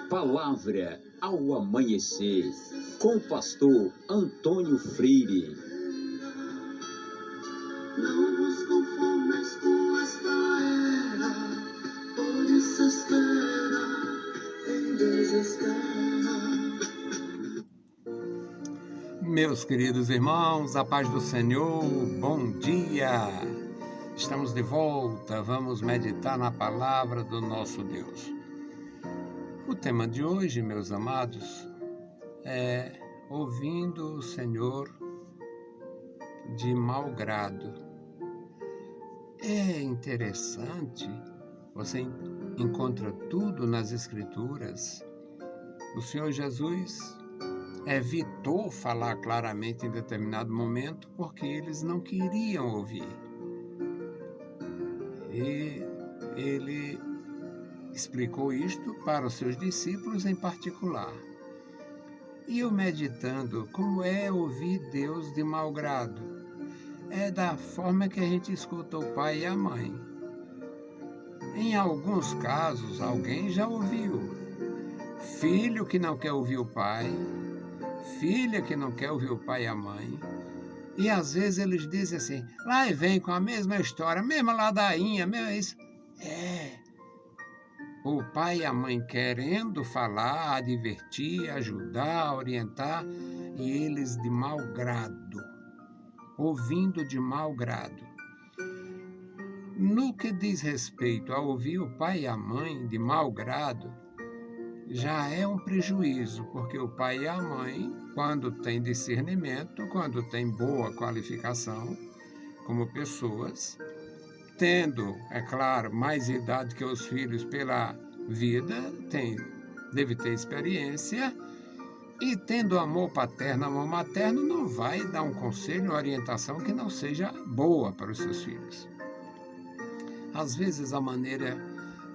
Palavra ao amanhecer, com o pastor Antônio Freire. Não vos conformes com esta era, por isso espera em desespero. Meus queridos irmãos, a paz do Senhor, bom dia! Estamos de volta, vamos meditar na palavra do nosso Deus. O tema de hoje, meus amados, é ouvindo o Senhor de mau grado. É interessante, você encontra tudo nas Escrituras. O Senhor Jesus evitou falar claramente em determinado momento porque eles não queriam ouvir. E ele explicou isto para os seus discípulos em particular. E eu meditando, como é ouvir Deus de mau grado? É da forma que a gente escuta o pai e a mãe. Em alguns casos, alguém já ouviu. Filho que não quer ouvir o pai, filha que não quer ouvir o pai e a mãe. E às vezes eles dizem assim, lá e vem com a mesma história, mesma ladainha, mesmo isso. O pai e a mãe querendo falar, advertir, ajudar, orientar, e eles de mau grado, ouvindo de mau grado. No que diz respeito a ouvir o pai e a mãe de mau grado, já é um prejuízo, porque o pai e a mãe, quando têm discernimento, quando têm boa qualificação como pessoas, tendo, é claro, mais idade que os filhos pela vida, deve ter experiência, e tendo amor paterno, amor materno, não vai dar um conselho, uma orientação que não seja boa para os seus filhos. Às vezes a maneira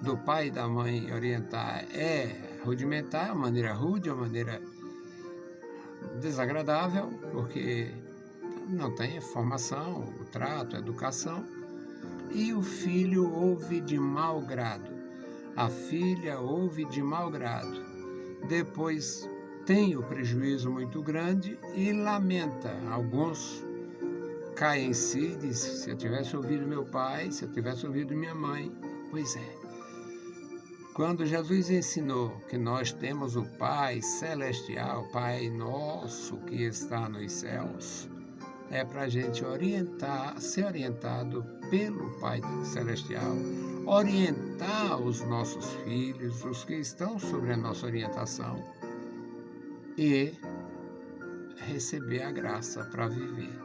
do pai e da mãe orientar é rudimentar, uma maneira rude, uma maneira desagradável, porque não tem formação, o trato, a educação, e o filho ouve de mau grado, a filha ouve de mau grado, depois tem o prejuízo muito grande e lamenta. Alguns caem em si e dizem, se eu tivesse ouvido meu pai, se eu tivesse ouvido minha mãe. Pois é. Quando Jesus ensinou que nós temos o Pai Celestial, Pai Nosso que está nos céus, é para a gente ser orientado pelo Pai Celestial, orientar os nossos filhos, os que estão sob a nossa orientação, e receber a graça para viver.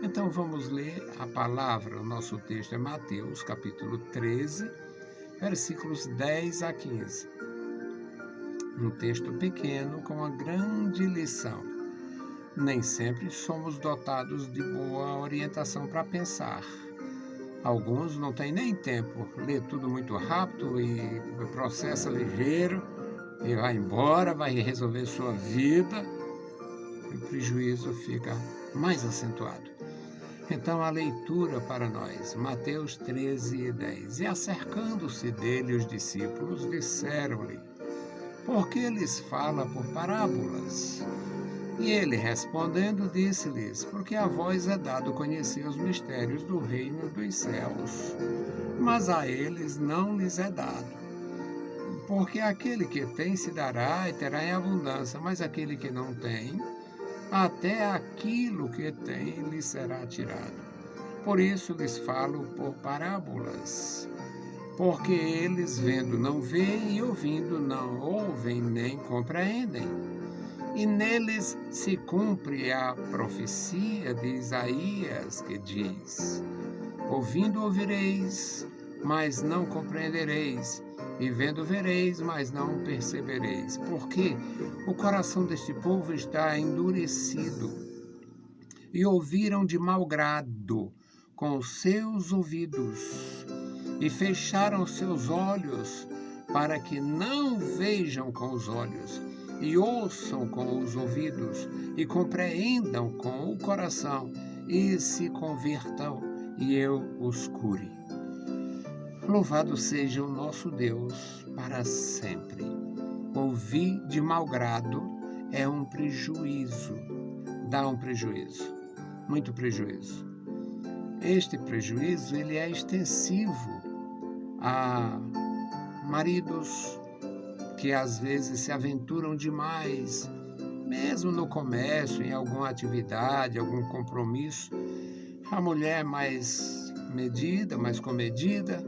Então vamos ler a palavra, o nosso texto é Mateus, capítulo 13, versículos 10 a 15. Um texto pequeno com uma grande lição. Nem sempre somos dotados de boa orientação para pensar. Alguns não têm nem tempo, lê tudo muito rápido e processa ligeiro e vai embora, vai resolver sua vida, e o prejuízo fica mais acentuado. Então a leitura para nós, Mateus 13, 10. E acercando-se dele os discípulos, disseram-lhe, por que lhes fala por parábolas? E ele respondendo disse-lhes, porque a vós é dado conhecer os mistérios do reino dos céus, mas a eles não lhes é dado. Porque aquele que tem se dará e terá em abundância, mas aquele que não tem, até aquilo que tem lhe será tirado. Por isso lhes falo por parábolas, porque eles vendo não veem e ouvindo não ouvem nem compreendem. E neles se cumpre a profecia de Isaías que diz, ouvindo ouvireis, mas não compreendereis, e vendo vereis, mas não percebereis, porque o coração deste povo está endurecido, e ouviram de mau grado com os seus ouvidos, e fecharam seus olhos, para que não vejam com os olhos, e ouçam com os ouvidos, e compreendam com o coração, e se convertam, e eu os cure. Louvado seja o nosso Deus para sempre. Ouvir de mau grado é um prejuízo, dá um prejuízo, muito prejuízo. Este prejuízo ele é extensivo a maridos que às vezes se aventuram demais, mesmo no comércio, em alguma atividade, algum compromisso. A mulher mais medida, mais comedida,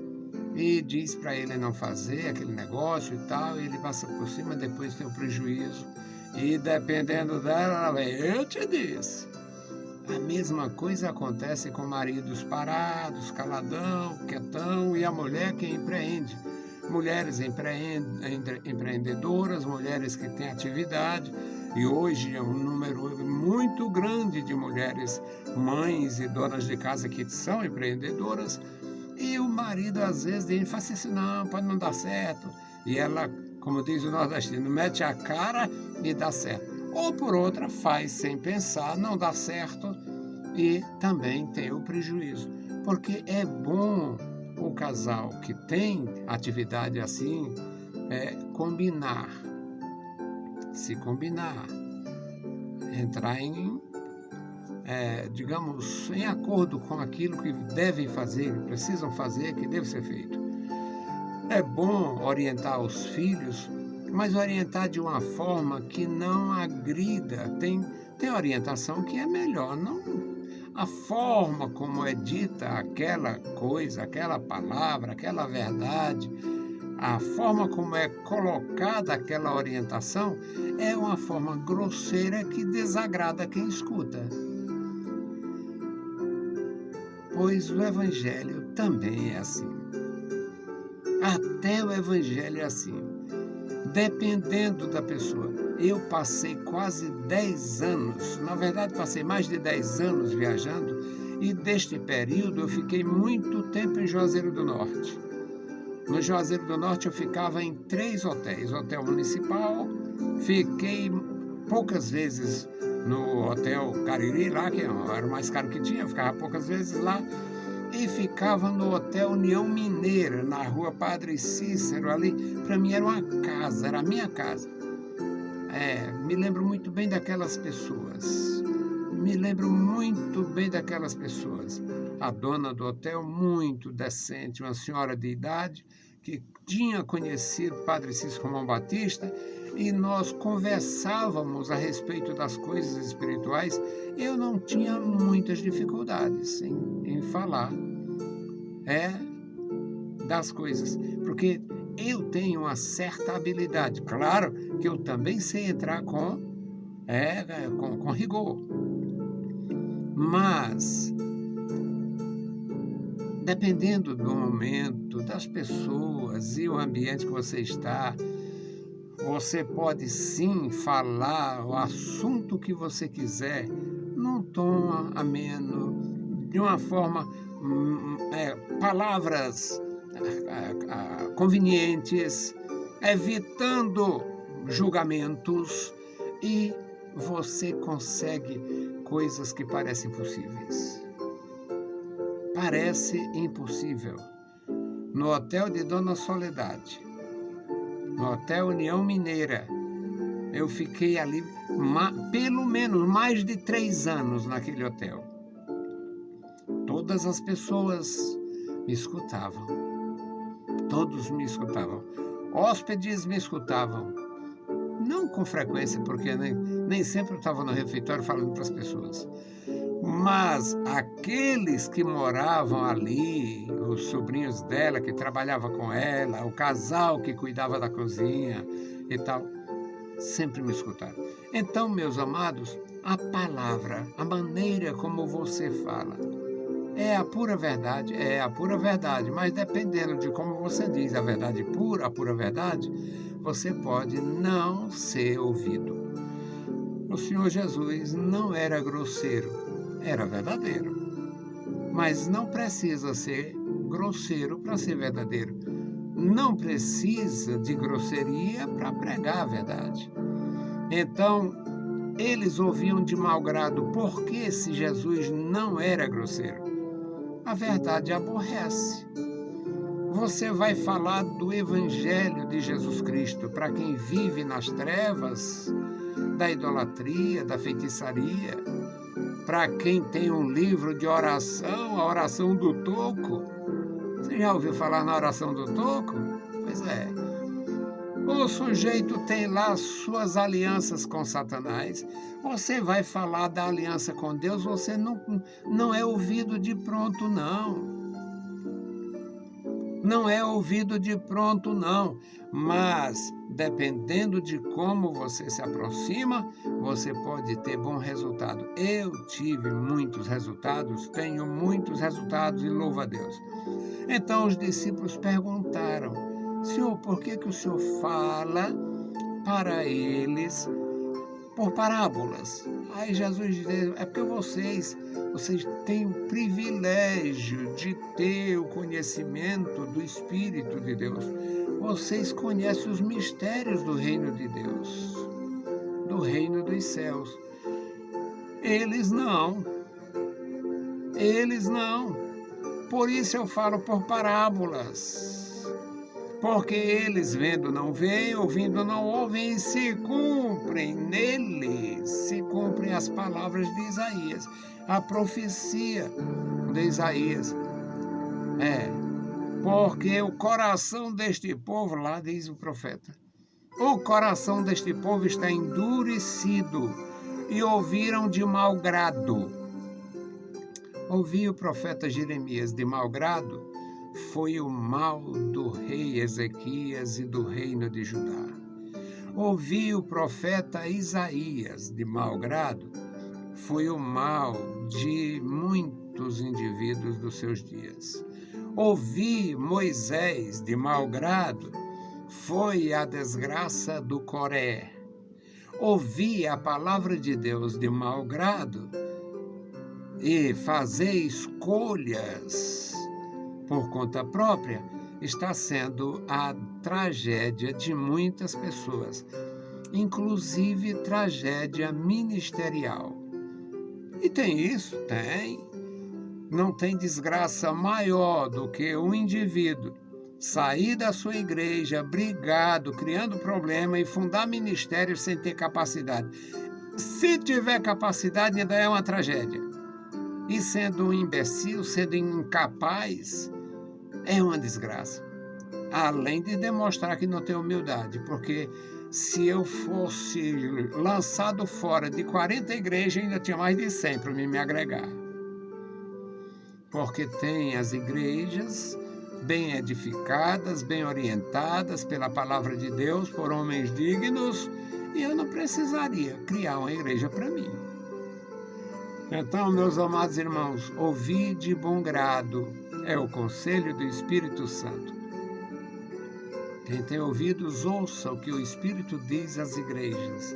e diz para ele não fazer aquele negócio e tal, e ele passa por cima, depois tem o prejuízo. E dependendo dela, ela vem, eu te disse. A mesma coisa acontece com maridos parados, caladão, quietão, e a mulher que empreende. Mulheres empreendedoras, mulheres que têm atividade, e hoje é um número muito grande de mulheres, mães e donas de casa que são empreendedoras, e o marido às vezes ele fala assim, não, pode não dar certo, e ela, como diz o nordestino, mete a cara e dá certo. Ou por outra, faz sem pensar, não dá certo e também tem o prejuízo. Porque é bom o casal que tem atividade assim, combinar, se combinar, entrar em, digamos, em acordo com aquilo que devem fazer, que precisam fazer, que deve ser feito. É bom orientar os filhos, mas orientar de uma forma que não agrida. Tem orientação que é melhor, não a forma como é dita aquela coisa, aquela palavra, aquela verdade, a forma como é colocada aquela orientação é uma forma grosseira que desagrada quem escuta. Pois o Evangelho também é assim. Até o Evangelho é assim. Dependendo da pessoa. Eu passei quase 10 anos, na verdade passei mais de 10 anos viajando, e deste período eu fiquei muito tempo em Juazeiro do Norte. No Juazeiro do Norte eu ficava em 3 hotéis. Hotel Municipal, fiquei poucas vezes no Hotel Cariri, lá que era o mais caro que tinha, eu ficava poucas vezes lá, e ficava no Hotel União Mineira, na rua Padre Cícero, ali. Para mim era uma casa, era a minha casa. Me lembro muito bem daquelas pessoas. A dona do hotel, muito decente, uma senhora de idade, que tinha conhecido o Padre Cícero Romão Batista, e nós conversávamos a respeito das coisas espirituais. Eu não tinha muitas dificuldades em falar das coisas, porque eu tenho uma certa habilidade. Claro que eu também sei entrar com rigor, mas dependendo do momento, das pessoas e o ambiente que você está, você pode sim falar o assunto que você quiser, num tom ameno, de uma forma, palavras convenientes, evitando julgamentos, e você consegue coisas que parecem impossíveis. Parece impossível. No Hotel de Dona Soledade, no Hotel União Mineira, eu fiquei ali pelo menos mais de 3 anos naquele hotel. Todas as pessoas me escutavam. Todos me escutavam. Hóspedes me escutavam. Não com frequência, porque nem sempre eu estava no refeitório falando para as pessoas. Mas aqueles que moravam ali, os sobrinhos dela que trabalhavam com ela, o casal que cuidava da cozinha e tal, sempre me escutaram. Então, meus amados, a palavra, a maneira como você fala, é a pura verdade, mas dependendo de como você diz a verdade pura, a pura verdade, você pode não ser ouvido. O Senhor Jesus não era grosseiro, era verdadeiro. Mas não precisa ser grosseiro para ser verdadeiro. Não precisa de grosseria para pregar a verdade. Então, eles ouviam de mau grado, porque se Jesus não era grosseiro? A verdade aborrece. Você vai falar do Evangelho de Jesus Cristo para quem vive nas trevas da idolatria, da feitiçaria, para quem tem um livro de oração, a oração do toco. Você já ouviu falar na oração do toco? Pois é. O sujeito tem lá suas alianças com Satanás. Você vai falar da aliança com Deus, você não é ouvido de pronto, não. Não é ouvido de pronto, não. Mas, dependendo de como você se aproxima, você pode ter bom resultado. Eu tive muitos resultados, tenho muitos resultados e louvo a Deus. Então os discípulos perguntaram: Senhor, por que o Senhor fala para eles por parábolas? Aí Jesus diz: é porque vocês têm o privilégio de ter o conhecimento do Espírito de Deus. Vocês conhecem os mistérios do reino de Deus, do reino dos céus. Eles não. Eles não. Por isso eu falo por parábolas. Porque eles vendo não veem, ouvindo não ouvem, e se cumprem neles, se cumprem as palavras de Isaías, a profecia de Isaías. Porque o coração deste povo, lá diz o profeta, o coração deste povo está endurecido e ouviram de mau grado. Ouvir o profeta Jeremias de mau grado foi o mal do rei Ezequias e do reino de Judá. Ouvir o profeta Isaías de mau grado foi o mal de muitos indivíduos dos seus dias. Ouvir Moisés de mau grado foi a desgraça do Coré. Ouvir a palavra de Deus de mau grado e fazer escolhas por conta própria está sendo a tragédia de muitas pessoas, inclusive tragédia ministerial. E tem isso? Tem. Não tem desgraça maior do que um indivíduo sair da sua igreja, brigado, criando problema e fundar ministério sem ter capacidade. Se tiver capacidade, ainda é uma tragédia. E sendo um imbecil, sendo incapaz, é uma desgraça. Além de demonstrar que não tem humildade, porque se eu fosse lançado fora de 40 igrejas, ainda tinha mais de 100 para me agregar. Porque tem as igrejas bem edificadas, bem orientadas pela palavra de Deus, por homens dignos, e eu não precisaria criar uma igreja para mim. Então, meus amados irmãos, ouvir de bom grado é o conselho do Espírito Santo. Quem tem ouvidos, ouça o que o Espírito diz às igrejas.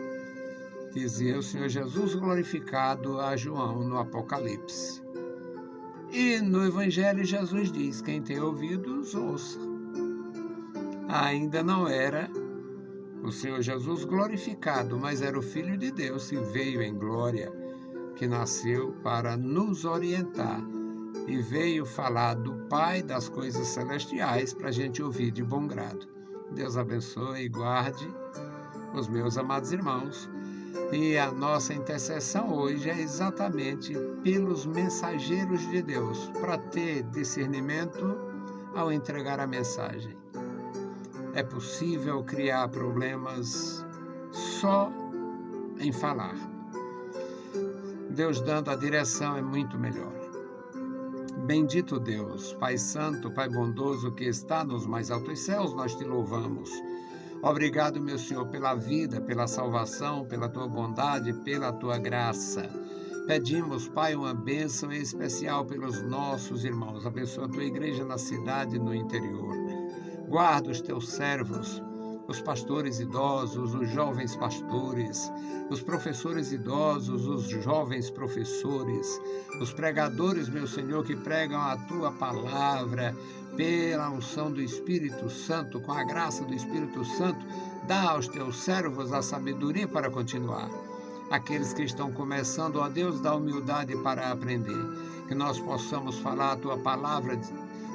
Dizia o Senhor Jesus glorificado a João no Apocalipse. E no Evangelho Jesus diz: quem tem ouvidos, ouça. Ainda não era o Senhor Jesus glorificado, mas era o Filho de Deus que veio em glória, que nasceu para nos orientar e veio falar do Pai, das coisas celestiais, para a gente ouvir de bom grado. Deus abençoe e guarde os meus amados irmãos. E a nossa intercessão hoje é exatamente pelos mensageiros de Deus, para ter discernimento ao entregar a mensagem. É possível criar problemas só em falar. Deus dando a direção é muito melhor. Bendito Deus, Pai Santo, Pai bondoso que está nos mais altos céus, nós te louvamos. Obrigado, meu Senhor, pela vida, pela salvação, pela tua bondade, pela tua graça. Pedimos, Pai, uma bênção especial pelos nossos irmãos. Abençoa a tua igreja na cidade e no interior. Guarda os teus servos, os pastores idosos, os jovens pastores, os professores idosos, os jovens professores, os pregadores, meu Senhor, que pregam a tua palavra pela unção do Espírito Santo, com a graça do Espírito Santo, dá aos teus servos a sabedoria para continuar. Aqueles que estão começando, ó Deus, dá humildade para aprender, que nós possamos falar a tua palavra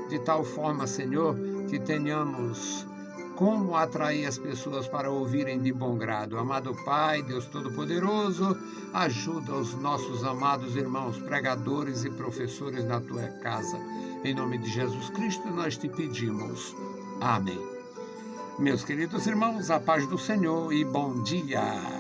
de tal forma, Senhor, que tenhamos como atrair as pessoas para ouvirem de bom grado. Amado Pai, Deus Todo-Poderoso, ajuda os nossos amados irmãos pregadores e professores na tua casa. Em nome de Jesus Cristo, nós te pedimos. Amém. Meus queridos irmãos, a paz do Senhor e bom dia.